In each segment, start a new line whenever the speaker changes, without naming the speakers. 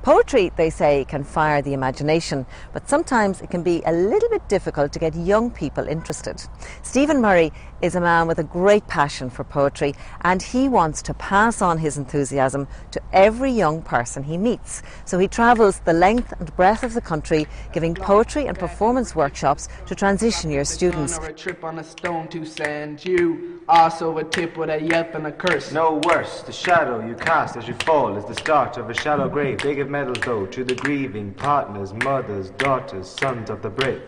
Poetry, they say, can fire the imagination, but sometimes it can be a little bit difficult to get young people interested. Stephen Murray is a man with a great passion for poetry, and he wants to pass on his enthusiasm to every young person he meets. So he travels the length and breadth of the country, giving poetry and performance workshops to transition year students.
Or a trip on a stone to send you, also a tip with a yelp and a curse.
No worse, the shadow you cast as you fall is the start of a shallow grave. They give medals though to the grieving partners, mothers, daughters, sons of the brave.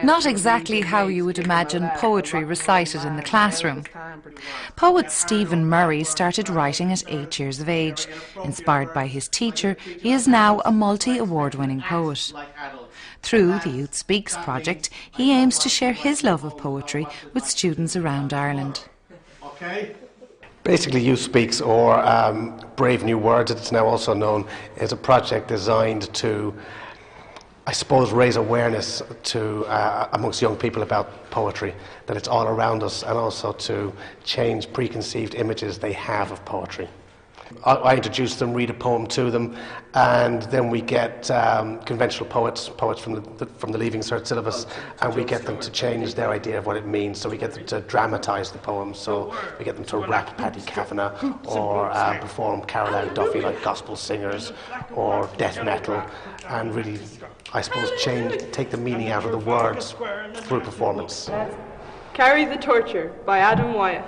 Not exactly how you would imagine poetry recited in the classroom. Poet Stephen Murray started writing at 8 years of age. Inspired by his teacher, he is now a multi-award-winning poet. Through the Youth Speaks project, he aims to share his love of poetry with students around Ireland.
Basically, Youth Speaks, or Brave New Words, it's now also known, is a project designed to, I suppose, raise awareness to amongst young people about poetry, that it's all around us, and also to change preconceived images they have of poetry. I introduce them, read a poem to them, and then we get conventional poets from the Leaving Cert syllabus, and we get them to change their idea of what it means. So we get them to dramatise the poem, so we get them to rap Paddy Kavanagh, or perform Carol Ann Duffy like gospel singers, or death metal, and really, I suppose, take the meaning out of the words through performance.
Carry the Torture by Adam Wyeth.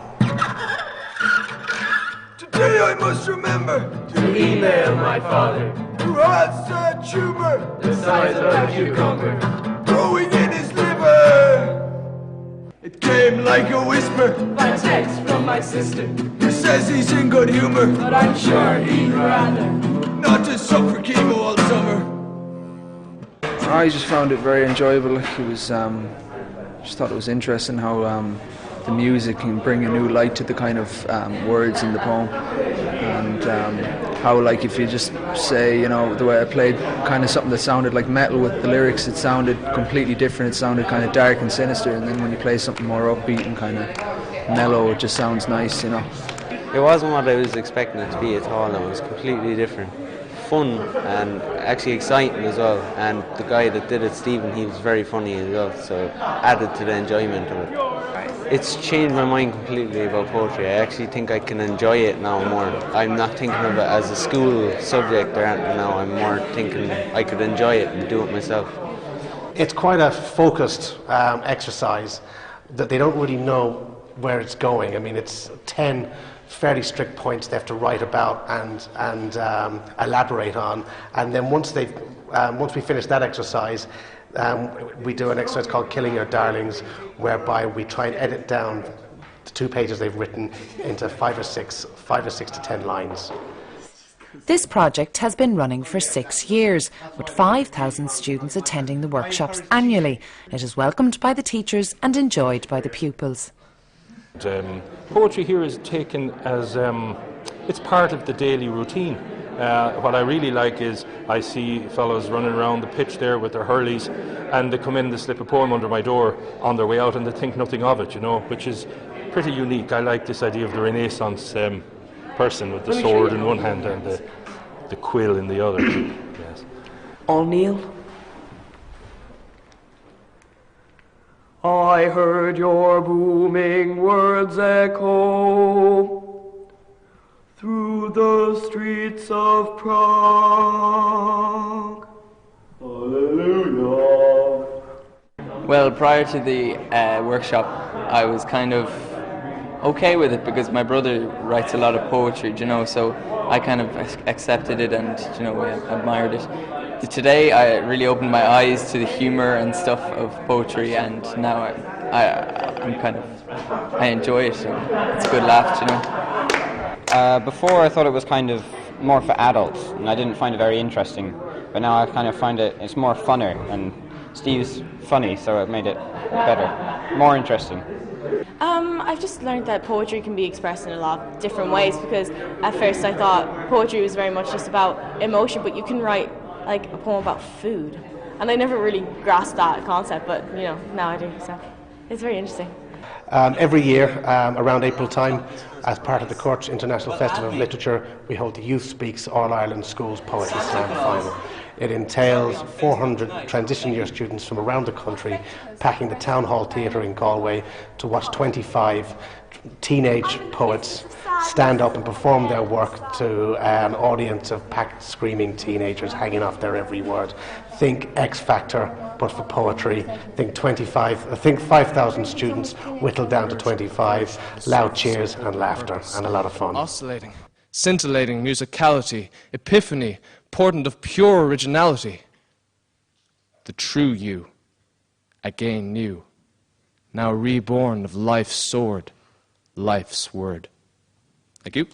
Today I must remember
to email my father,
who has a tumour
the size of a cucumber
growing in his liver. It came like a whisper
by text from my sister,
who says he's in good humour,
but I'm sure he'd rather
not to suffer chemo all summer.
I just found it very enjoyable. It was, just thought it was interesting how the music can bring a new light to the kind of words in the poem, and how, like, if you just say, you know, the way I played kind of something that sounded like metal with the lyrics, it sounded completely different. It sounded kind of dark and sinister, and then when you play something more upbeat and kind of mellow, it just sounds nice, you know.
It wasn't what I was expecting it to be at all. It was completely different. Fun and actually exciting as well, and the guy that did it, Stephen, he was very funny as well, so added to the enjoyment of it. It's changed my mind completely about poetry. I actually think I can enjoy it now more. I'm not thinking of it as a school subject or anything now. I'm more thinking I could enjoy it and do it myself.
It's quite a focused exercise that they don't really know where it's going. I mean, it's 10 fairly strict points they have to write about and elaborate on, and then once we finish that exercise, we do an exercise called Killing Your Darlings, whereby we try and edit down the 2 pages they've written into 5 or 6 to 10 lines.
This project has been running for 6 years, with 5,000 students attending the workshops annually. It is welcomed by the teachers and enjoyed by the pupils.
Poetry here is taken as it's part of the daily routine. What I really like is I see fellows running around the pitch there with their hurleys, and they come in and they slip a poem under my door on their way out, and they think nothing of it, you know, which is pretty unique. I like this idea of the Renaissance person with the sword in one hand and the quill in the other. Yes.
O'Neill. I heard your booming words echo through the streets of Prague. Hallelujah.
Well, prior to the workshop, I was kind of okay with it because my brother writes a lot of poetry, you know, so I kind of accepted it and, you know, admired it. Today I really opened my eyes to the humour and stuff of poetry, and now I enjoy it, so it's a good laugh, you know.
Before I thought it was kind of more for adults and I didn't find it very interesting, but now I kind of find it's more funner, and Steve's funny, so it made it better, more interesting.
I've just learned that poetry can be expressed in a lot of different ways, because at first I thought poetry was very much just about emotion, but you can write like a poem about food, and I never really grasped that concept, but you know, now I do, so it's very interesting.
Every year, around April time, as part of the Cork International Festival of Literature, we hold the Youth Speaks All Ireland Schools Poetry Slam Final. It entails 400 transition year students from around the country packing the Town Hall Theatre in Galway to watch 25 teenage poets stand up and perform their work to an audience of packed, screaming teenagers hanging off their every word. Think X Factor, but for poetry. Think 5,000 students whittled down to 25, loud cheers and laughter, and a lot of fun.
Oscillating, scintillating musicality, epiphany, portent of pure originality. The true you, again new, now reborn of life's sword, life's word. Thank you.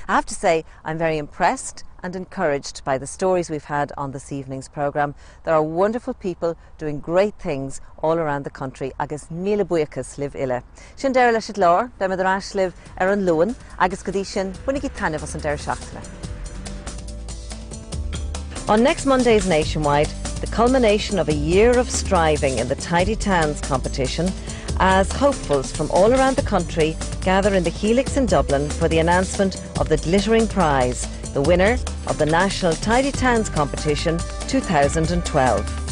I have to say, I'm very impressed and encouraged by the stories we've had on this evening's programme. There are wonderful people doing great things all around the country, agus míle buchas live ille. Sin deir leis it lár, da me dras live an luan, agus godí sin bunig I tanne was an deir seachtaine. On next Monday's Nationwide, the culmination of a year of striving in the Tidy Towns competition, as hopefuls from all around the country gather in the Helix in Dublin for the announcement of the glittering prize, the winner of the National Tidy Towns competition 2012.